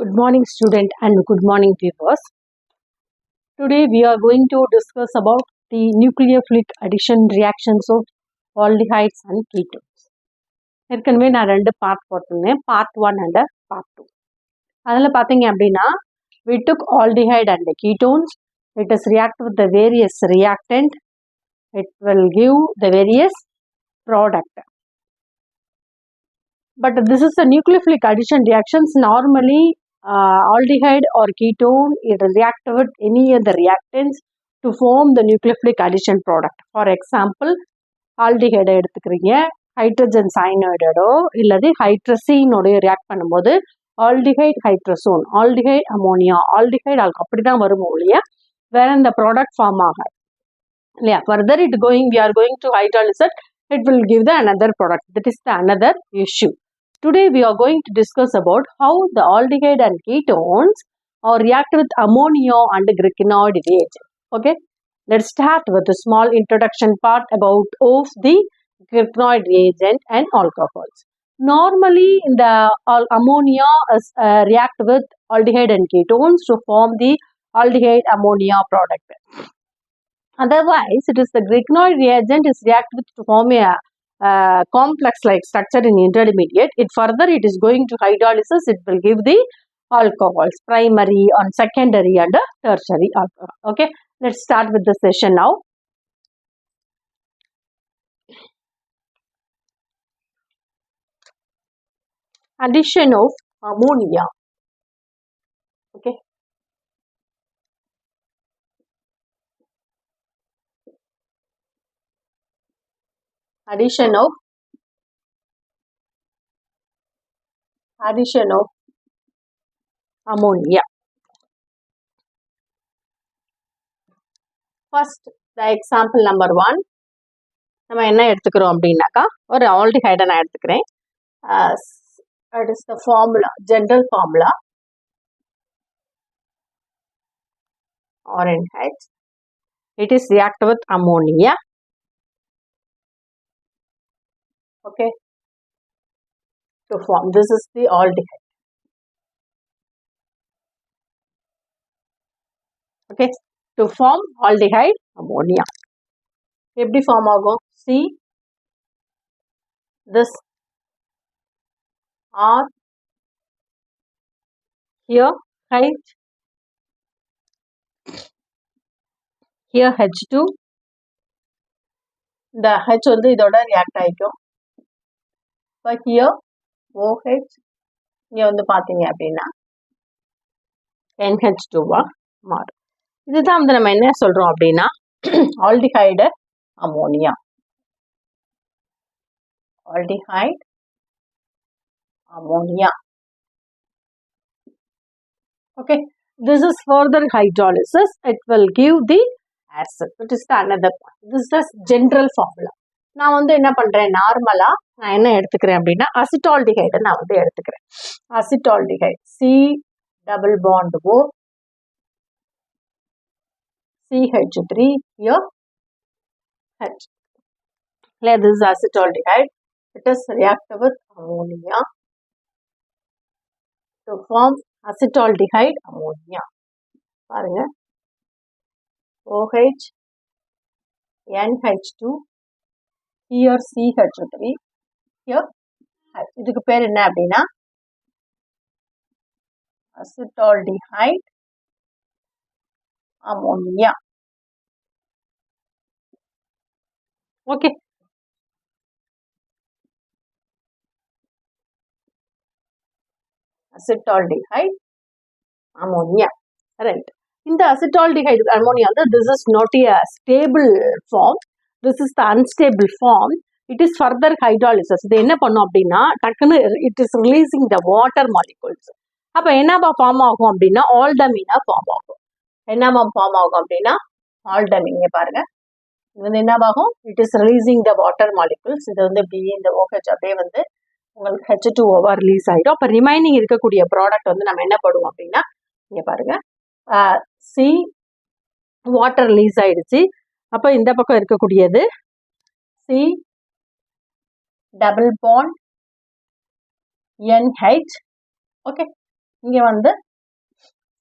Good morning student and good morning viewers. Today we are going to discuss about the nucleophilic addition reactions of aldehydes and ketones. ஏற்கனவே நான் ரெண்டு part போட்டிருந்தேன், part 1 and part 2. அதில் பார்த்தீங்க அப்படின்னா we took aldehyde and the ketones. Let us react with the various reactant. It will give the various product. But this is a nucleophilic addition reactions. Normally aldehyde or ketone, it react with any other reactants to form the nucleophilic addition product. For example, aldehyde எடுத்துக்கிறீங்க, hydrogen சயனைடோ இல்லது ஹைட்ரசீனோட react பண்ணும்போது aldehyde hydrazone, aldehyde ammonia, aldehyde அப்படி தான் வரும் இல்லையா, வேற இந்த product form ஆகாது இல்லையா. Further it going we are going to hydrolysis, it will give the another product. That is the another issue. Today we are going to discuss about how the aldehyde and ketones are react with ammonia and glycinoid reagent. Okay, let's start with a small introduction part about of the glycinoid reagent and alcohols. Normally in the ammonia is react with aldehyde and ketones to form the aldehyde ammonia product. Otherwise, it is the glycinoid reagent is react with to form a complex like structure in intermediate. It further it is going to hydrolysis, it will give the alcohols, primary and secondary and tertiary alcohol. Okay, let's start with the session now. Addition of ammonia. Okay, addition of ammonia. First, the example number 1. நம்ம என்ன எடுத்துக்கிறோம் அப்படின்னாக்கா, ஒரு ஆல்டிஹைடை நான் எடுத்துக்கிறேன். It is the formula, general formula, RNH. It is react with ammonia. Okay, to form, this is the aldehyde. Okay, to form aldehyde ammonia. எப்படி form ஆகும்? See, this R, here H, here H2. இந்த H வந்து இதோட react ஆகிக்கும். இப்போ here OH, இங்கே வந்து பார்த்தீங்க அப்படின்னா NH2வா மாறும். இதுதான் வந்து நம்ம என்ன சொல்கிறோம் அப்படின்னா aldehyde ammonia. Aldehyde ammonia. Okay, this is further hydrolysis, it will give the acid. It is the another point. This is general formula. நான் வந்து என்ன பண்றேன், நார்மலா நான் என்ன எடுத்துக்கிறேன் அப்படின்னா அசிட்டால்டிஹைடை நான் வந்து எடுத்துக்கிறேன். Acetaldehyde C double bond O CH3 here H. This is acetaldehyde. It is react with ammonia to form acetaldehyde ammonia. பாருங்க, OH NH2 here CH3 here H. இதுக்கு பேர் என்ன அப்படின்னா acetaldehyde ammonia. Okay, acetaldehyde ammonia, right. இந்த acetaldehyde ammonia, this is not a stable form, this is the unstable form. It is further hydrolysis. இது என்ன பண்ணும் அப்படின்னா டக்குன்னு it is releasing the water molecules. அப்போ என்னவா ஃபார்ம் ஆகும் அப்படின்னா ஆல்டமினா ஃபார்ம் ஆகும். என்னவா ஃபார்ம் ஆகும் அப்படின்னா ஆல்டமின். இங்கே பாருங்க, இது வந்து என்னவாகும், it is releasing the water molecules. இது வந்து இப்படி இந்த OH அப்படியே வந்து உங்களுக்கு H2O ரிலீஸ் ஆகிடும். அப்போ ரிமைனிங் இருக்கக்கூடிய ப்ராடக்ட் வந்து நம்ம என்ன பண்ணுவோம் அப்படின்னா, இங்கே பாருங்க C வாட்டர் ரிலீஸ் ஆகிடுச்சு. அப்போ இந்த பக்கம் இருக்கக்கூடியது C double bond NH. Okay, இங்கே வந்து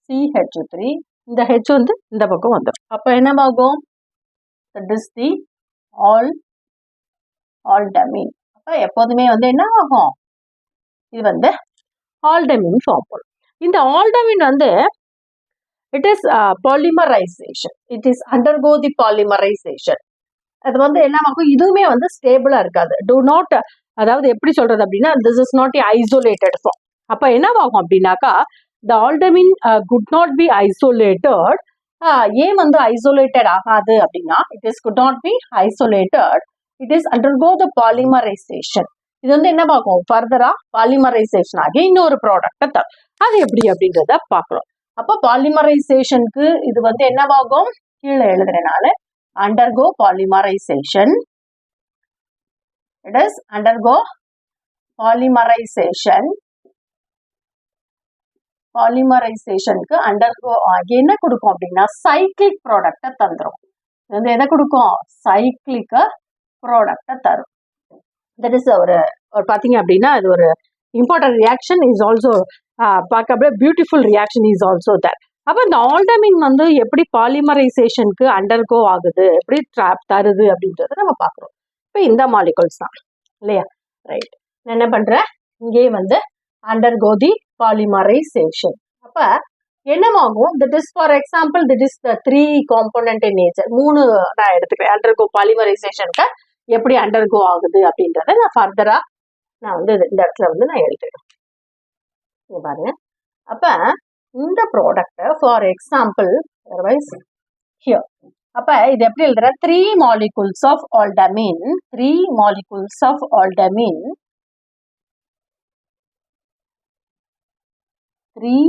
CH3, இந்த H வந்து இந்த பக்கம் வந்துடும். அப்போ என்னவாகும்? That is the aldamine. அப்போ எப்போதுமே வந்து என்ன ஆகும்? இது வந்து aldamine ஃபார்ம் பண்ணும். இந்த aldamine வந்து it is polymerization. It is undergo the polymerization. அது வந்து என்னவாகும்? இதுவுமே வந்து ஸ்டேபிளா இருக்காது. Do not, அதாவது எப்படி சொல்றது அப்படின்னா, this is not a isolated form. அப்ப என்னவாகும் அப்படின்னாக்கா, the aldamine could not be isolated. ஏன் வந்து ஐசோலேட்டட் ஆகாது அப்படின்னா, it is could not be isolated. It is undergo the polymerization. இது வந்து என்னவாகும்? ஃபர்தரா பாலிமரைசேஷன் ஆகி இன்னொரு ப்ராடக்டை தரும். அது எப்படி அப்படின்றத பார்க்கலாம். அப்போ பாலிமரைசேஷனுக்கு இது வந்து என்னவாகும்? கீழே எழுதுறதுனால undergo polymerization. It is undergo polymerization. பாலிமரைசேஷனுக்கு undergo ஆகி என்ன கொடுக்கும் அப்படின்னா சைக்ளிக் ப்ராடக்டை தந்துடும். இது வந்து எதை கொடுக்கும்? சைக்ளிக் ப்ராடக்டை தரும். தட் இஸ் ஒரு பார்த்தீங்க அப்படின்னா அது ஒரு இம்பார்ட்டன்ட் ரியாக்ஷன் இஸ் ஆல்சோ பார்க்க beautiful reaction is also that. அப்போ இந்த ஆல்டமின் வந்து எப்படி பாலிமரைசேஷனுக்கு அண்டர்கோ ஆகுது, எப்படி தருது அப்படின்றத நம்ம பார்க்குறோம். இப்போ இந்த மாலிகுல்ஸ் தான் இல்லையா? ரைட். நான் என்ன பண்ணுறேன், இங்கே வந்து அண்டர்கோ தி பாலிமரைசேஷன். அப்போ என்னவாகும்? That is for example that is the 3 component in nature. 3 நான் எடுத்துக்கிறேன். அண்டர்கோ பாலிமரைசேஷனுக்கு எப்படி அண்டர்கோ ஆகுது அப்படின்றத நான் ஃபர்தரா நான் வந்து இந்த இடத்துல வந்து நான் எழுதுறேன் பாருங்க. அப்ப இந்த product for example otherwise here. அப்ப இது எப்படி எழுதுற? 3 molecules of aldimine, 3 molecules of aldimine, 3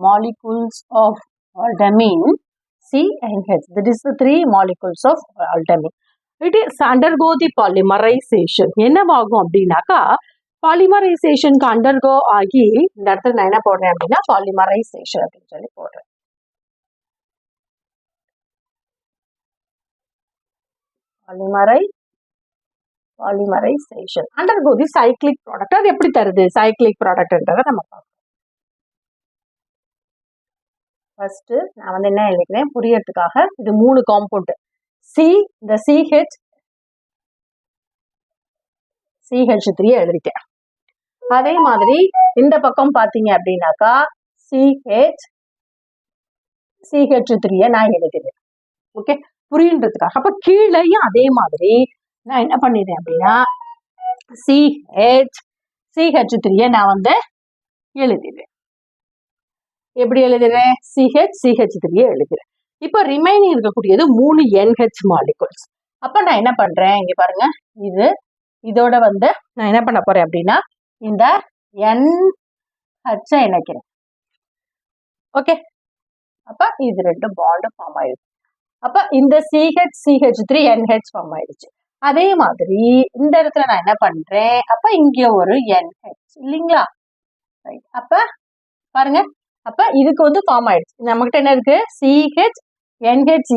molecules of aldimine C and H. That is the 3 molecules of aldamine. It is undergo the polymerization. என்னவாகும் அப்படின்னாக்கா பாலிமரைசேஷனுக்கு அண்டர்கோ ஆகி இந்த இடத்துல நான் என்ன போடுறேன் அப்படின்னா பாலிமரைசேஷன் அப்படின்னு சொல்லி போடுறேன். பாலிமரைசேஷன் அண்டர்கோ தி சைக்ளிக் ப்ராடக்ட். அது எப்படி தருது சைக்ளிக் ப்ராடக்ட்ன்றதை நம்ம பார்க்கலாம். ஃபர்ஸ்ட் நான் வந்து என்ன எழுதிக்கிறேன் புரியறதுக்காக, இது 3 காம்பவுண்ட் சி, இந்த CH3 எழுதிட்டேன். அதே மாதிரி இந்த பக்கம் பார்த்தீங்க அப்படின்னாக்கா CH3 நான் எழுதிடுறேன். ஓகே, புரியுன்றதுக்காக. அப்ப கீழேயும் அதே மாதிரி நான் என்ன பண்ணிடுறேன் அப்படின்னா CH3 நான் வந்து எழுதிடுறேன். எப்படி எழுதுறேன்? CH3 எழுதுறேன். இப்போ ரிமைனிங் இருக்கக்கூடியது 3 NH மாலிகுல்ஸ். அப்ப நான் என்ன பண்றேன், இங்க பாருங்க, இதோட வந்து நான் என்ன பண்ண போறேன் அப்படின்னா இந்த NH இணைக்கிறேன். ஓகே, அப்ப இது 2 பாண்ட் ஃபார்ம் ஆயிடுச்சு. அப்ப இந்த CH3 NH ஃபார்ம் ஆயிடுச்சு. அதே மாதிரி இந்த இடத்துல நான் என்ன பண்றேன், அப்ப இங்க ஒரு NH இல்லைங்களா? அப்ப பாருங்க, அப்ப இதுக்கு வந்து ஃபார்ம் ஆயிடுச்சு. நம்மகிட்ட என்ன இருக்கு? CH NH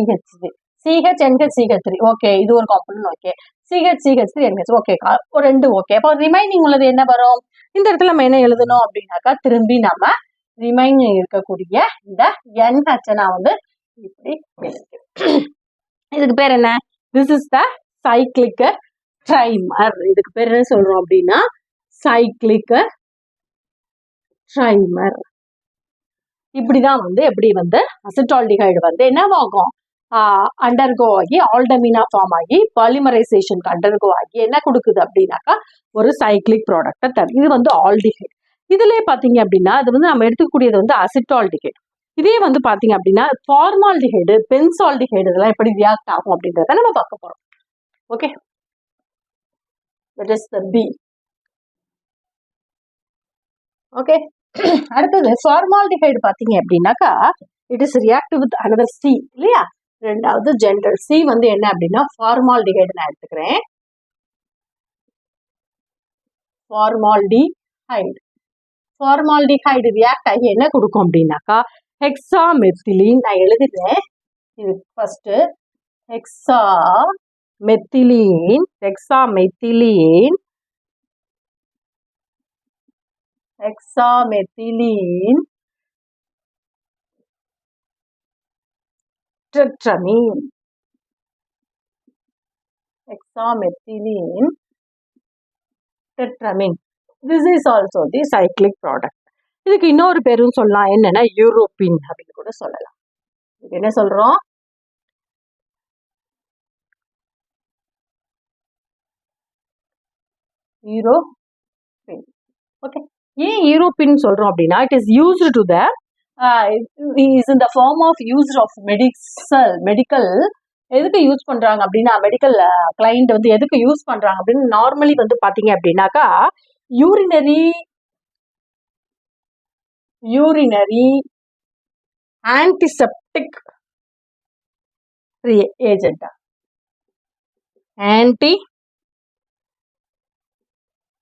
CH3 ஓகே, இது ஒரு compound. Okay, CH3 NH okay, ஒரு 2 ஓகே. அப்போ ரிமைனிங் உள்ளது என்ன வரும்? இந்த இடத்துல நம்ம என்ன எழுதணும் அப்படின்னாக்கா திரும்பி நம்ம ரிமைனிங் இருக்கக்கூடிய இந்த NH நான் வந்து இப்படி எழுதுறேன். இதுக்கு பேர் என்ன? This is the cyclic trimer. இதுக்கு பேர் என்ன சொல்றோம் அப்படின்னா சைக்ளிக் ட்ரைமர். இப்படிதான் வந்து எப்படி வந்து அசிட்டால்டிஹைடு வந்து என்னவாகும்? அண்டர்கோ ஆகி ஆல்டமினா ஃபார்ம் ஆகி பாலிமரைசேஷனுக்கு அண்டர்கோ ஆகி என்ன கொடுக்குது அப்படின்னாக்கா ஒரு சைக்ளிக் ப்ராடக்டை தரும். இது வந்து ஆல்டிஹைடு. இதுலயே பாத்தீங்க அப்படின்னா இது வந்து நம்ம எடுத்துக்கூடியது வந்து அசிட்டால்டிஹைடு. இதே வந்து பாத்தீங்க அப்படின்னா ஃபார்மால்டிஹைடு, பென்சால்டிஹைடு இதெல்லாம் எப்படி ரியாக்ட் ஆகும் அப்படின்றத நம்ம பார்க்க போறோம். Okay, that is the B. Okay, அடுத்தது ஃபார்மால்டிஹைடு பாத்தீங்க அப்படின்னாக்கா it is reactive with another C இல்லையா? ரெண்டாவது ஜெண்டர் C வந்து என்ன அப்படின்னா ஃபார்மால்டிஹைடு நான் எடுத்துக்கிறேன். ஃபார்மால்டிஹைடு ரியாக்ட் ஆகி என்ன கொடுக்கும் அப்படின்னாக்கா ஹெக்ஸாமெத்திலீன் நான் எழுதிட்டேன். இது first ஹெக்ஸாமெத்திலீன் hexamethylene tetramine. Hexamethylene tetramine. This is also the cyclic product. இதுக்கு இன்னொரு பேரும் சொல்லலாம், என்னன்னா யூரோப்பின் அப்படின்னு கூட சொல்லலாம். இது என்ன சொல்றோம்? யூரோப்பின். ஓகே, ஏன் யூரோப்பின் சொல்றோம் அப்படின்னா, it is used to the is in the form of use of medical. எதுக்கு யூஸ் பண்றாங்க அப்படின்னா, மெடிக்கல் கிளைண்ட் வந்து எதுக்கு யூஸ் பண்றாங்க அப்படின்னு நார்மலி வந்து பாத்தீங்க அப்படின்னாக்கா, யூரினரி ஆன்டிசெப்டிக் ஏஜென்ட்,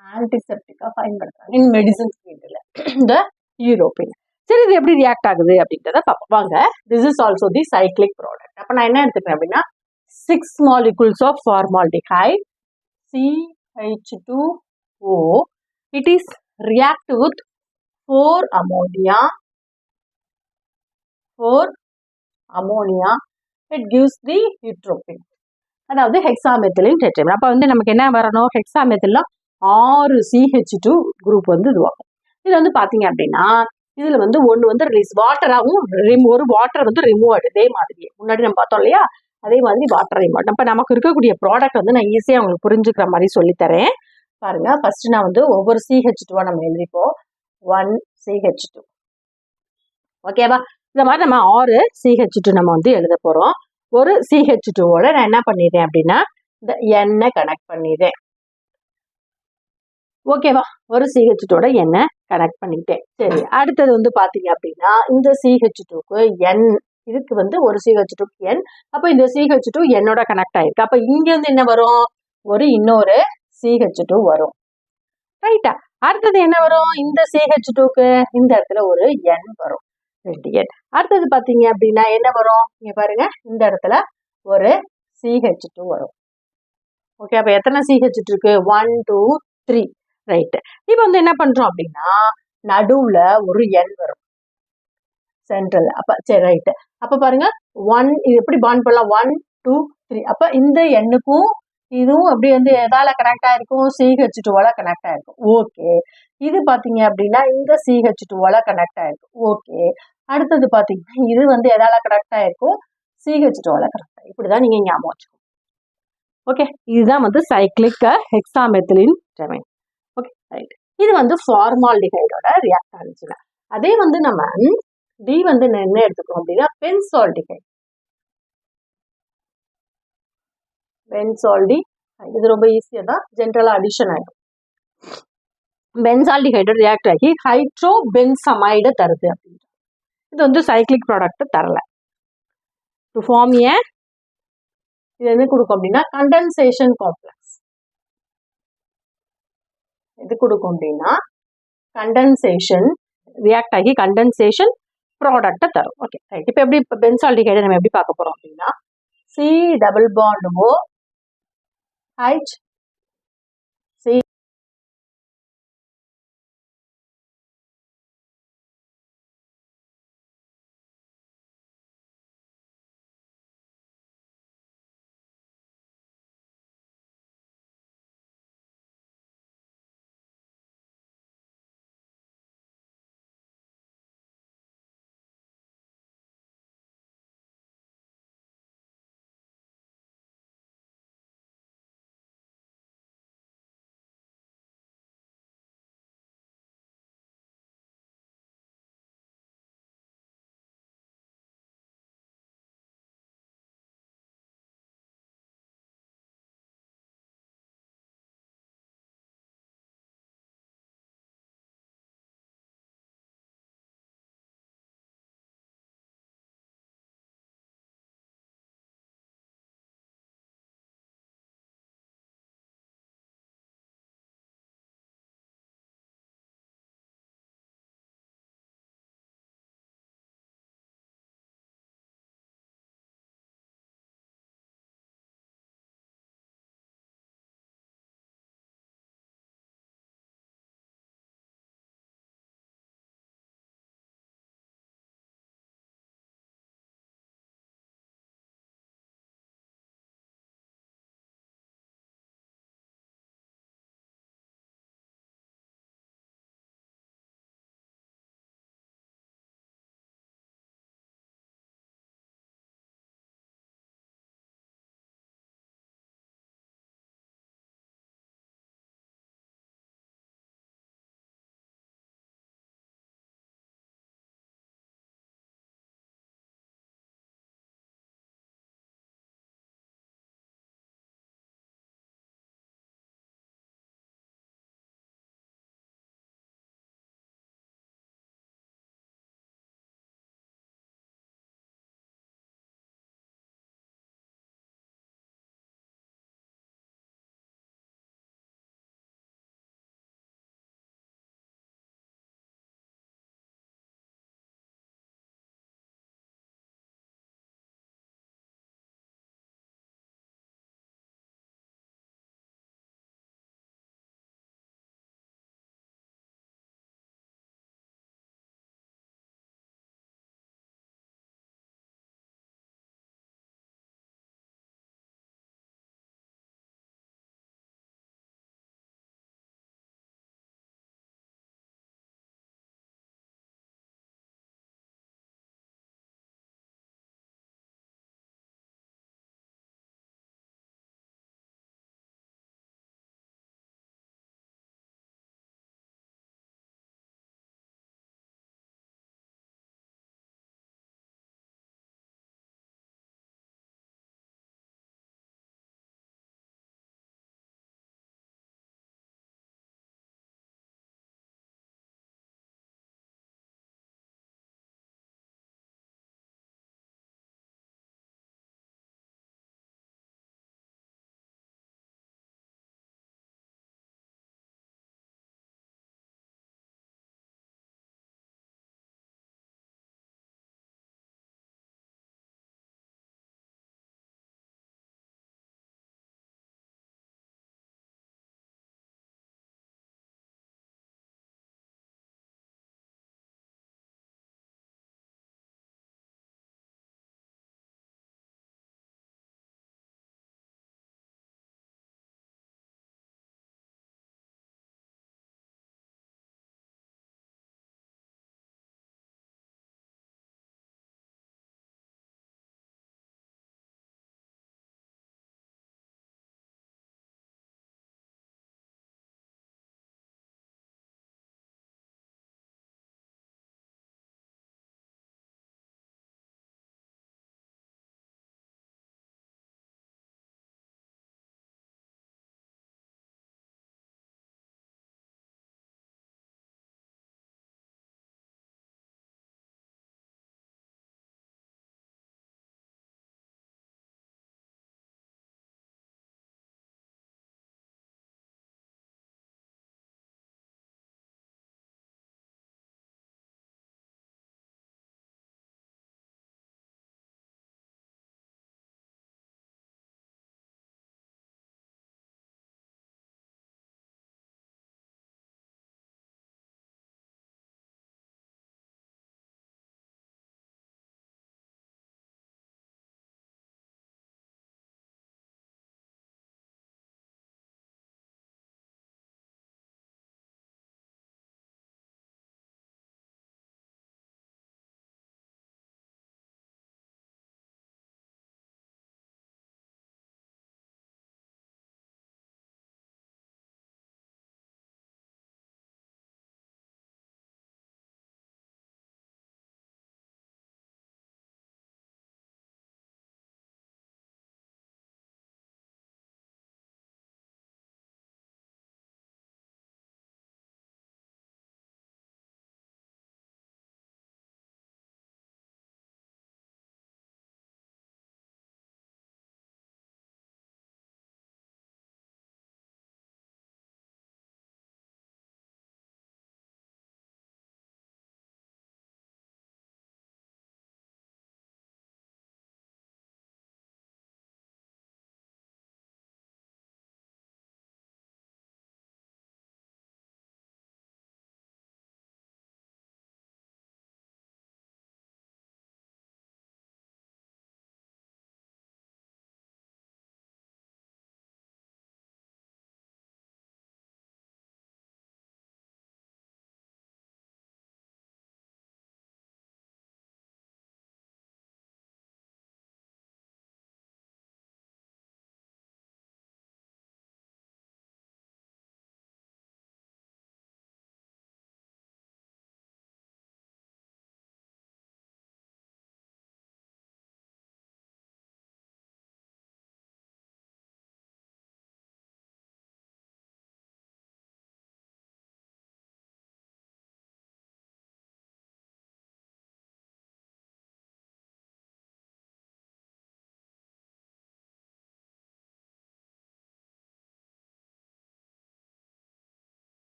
ஆன்டிசெப்டிக்கா பயன்படுத்துறாங்க இன் மெடிசன் ஃபீல்டில் இந்த யூரோப்பியன். சரி, இது எப்படி ரியாக்ட் ஆகுது அப்படின்றத பார்ப்போம் வாங்க. This is also the cyclic product. அப்போ நான் என்ன எடுத்துக்கிறேன் அப்படின்னா, 6 molecules of formaldehyde CH2O. It is react with 4 ammonia. It gives the eutropine. அதாவது ஹெக்ஸாமெத்திலின் டெட்ராமைன். அப்போ வந்து நமக்கு என்ன வரணும், ஹெக்ஸாமெத்தில்ல 6 CH2 குரூப் வந்து இதுவாகும். இது வந்து பார்த்தீங்க அப்படின்னா, இதில் வந்து ஒன்று வந்து ரிலீஸ் வாட்டராகவும் ஒரு வாட்டர் வந்து ரிமூவ். இதே மாதிரி முன்னாடி நம்ம பார்த்தோம் இல்லையா, அதே மாதிரி வாட்டர் ரிமூவ். இப்போ நமக்கு இருக்கக்கூடிய ப்ராடக்ட் வந்து நான் ஈஸியாக உங்களுக்கு புரிஞ்சுக்கிற மாதிரி சொல்லித்தரேன் பாருங்க. ஃபர்ஸ்ட் நான் வந்து ஒவ்வொரு CH2 நம்ம எழுதிப்போம். 1 CH2. ஓகேவா? இந்த மாதிரி நம்ம 6 CH2 நம்ம வந்து எழுத போகிறோம். ஒரு CH2ஓட நான் என்ன பண்ணிடுறேன் அப்படின்னா, இந்த எண்ணெய் கனெக்ட் பண்ணிடுறேன். ஓகேவா? ஒரு CH2ஓட எண்ணெய் கனெக்ட் பண்ணிட்டேன். சரி, அடுத்தது வந்து பார்த்தீங்க அப்படின்னா, இந்த CH2க்கு என், இதுக்கு வந்து ஒரு CH2க்கு என். அப்போ இந்த CH2 என்னோட கனெக்ட் ஆயிருக்கு. அப்போ இங்க வந்து என்ன வரும், இன்னொரு CH2 வரும். ரைட்டா? அடுத்தது என்ன வரும், இந்த CH2க்கு இந்த இடத்துல ஒரு என் வரும், 2 என். அடுத்தது பார்த்தீங்க அப்படின்னா என்ன வரும், இங்க பாருங்க, இந்த இடத்துல ஒரு CH2 வரும். ஓகே, அப்போ எத்தனை CH2 இருக்கு, 1 2 3. ரைட்டு. இப்போ வந்து என்ன பண்றோம் அப்படின்னா, நடுவுல ஒரு என் வரும் சென்ட்ரல். அப்ப சரி, ரைட்டு. அப்ப பாருங்க, 1 இது எப்படி பாண்ட் பண்ணலாம், 1 2 3. அப்ப இந்த எண்ணுக்கும் இதுவும் அப்படி வந்து எதால கனெக்ட் ஆயிருக்கும், CH2ஓட கனெக்ட் ஆயிருக்கும். ஓகே, இது பாத்தீங்க அப்படின்னா இந்த CH2ஓட கனெக்ட் ஆயிருக்கும். ஓகே, அடுத்தது பாத்தீங்கன்னா இது வந்து எதால கனெக்ட் ஆயிருக்கும், CH2ஓட கனெக்ட் ஆயிருக்கும். இப்படிதான் நீங்க ஞாபகம் வச்சுக்கோங்க. ஓகே, இதுதான் வந்து cyclic hexamethylene tetramine. Okay, right. இது வந்து ஃபார்மால்டிஹைடோட ரியாக்ட் ஆனிச்சுங்க. அதே வந்து நம்ம டி வந்து என்ன எடுத்துக்கிறோம் அப்படின்னா, பென்சால்டிஹைட். இது ரொம்ப ஈஸியா தான், ஜென்ரலா அடிஷன் ஆயிடும். பென்சால்டிஹைடு ரியாக்ட் ஆகி ஹைட்ரோபென்சமைடு தருது அப்படின்னு. இது வந்து சைக்ளிக் ப்ராடக்ட் தரல. டு ஃபார்ம் ஏ, இது என்ன கொடுக்கும் அப்படின்னா கண்டென்சேஷன் காம்ப்ளெக்ஸ். இது கொடுக்கும் அப்படின்னா கண்டென்சேஷன் ரியாக்ட் ஆகி கண்டென்சேஷன் ப்ராடக்டை தரும். Okay, right. இப்போ எப்படி பென்சால்டிஹைடை நம்ம எப்படி பார்க்க போறோம் அப்படின்னா, C double bond O H